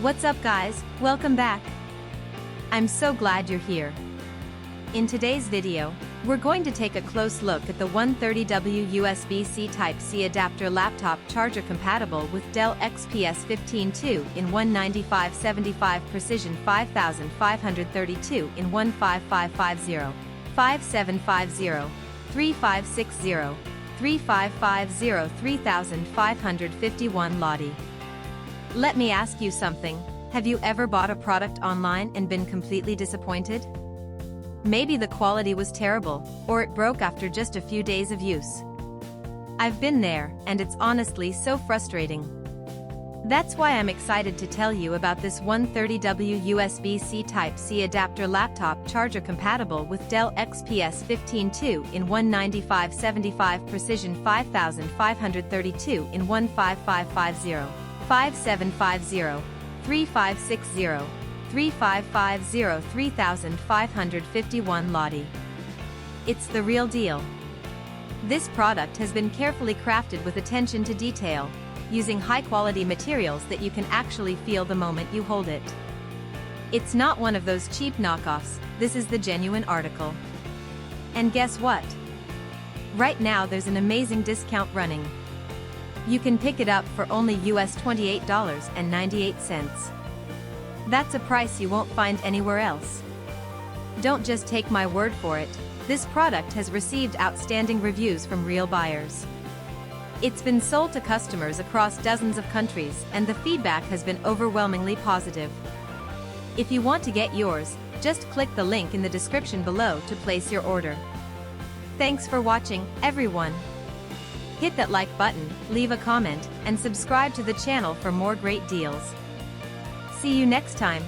What's up guys, welcome back. I'm so glad you're here. In today's video, we're going to take a close look at the 130W USB-C Type-C adapter laptop charger compatible with Dell XPS 15.2 in 195/75 Precision 5532 in 15550, 5750, 3560, 3550 3551 Lati. Let me ask you something, have you ever bought a product online and been completely disappointed? Maybe the quality was terrible, or it broke after just a few days of use. I've been there, and it's honestly so frustrating. That's why I'm excited to tell you about this 130W USB-C Type-C adapter laptop charger compatible with Dell XPS 15.2 in 195/75 Precision 5532 in 15550, 5750, 3560, 3550 3551 Lati. It's the real deal. This product has been carefully crafted with attention to detail, using high-quality materials that you can actually feel the moment you hold it. It's not one of those cheap knockoffs, this is the genuine article. And guess what? Right now there's an amazing discount running. You can pick it up for only US $28.98. That's a price you won't find anywhere else. Don't just take my word for it, this product has received outstanding reviews from real buyers. It's been sold to customers across dozens of countries, and the feedback has been overwhelmingly positive. If you want to get yours, just click the link in the description below to place your order. Thanks for watching, everyone. Hit that like button, leave a comment, and subscribe to the channel for more great deals. See you next time.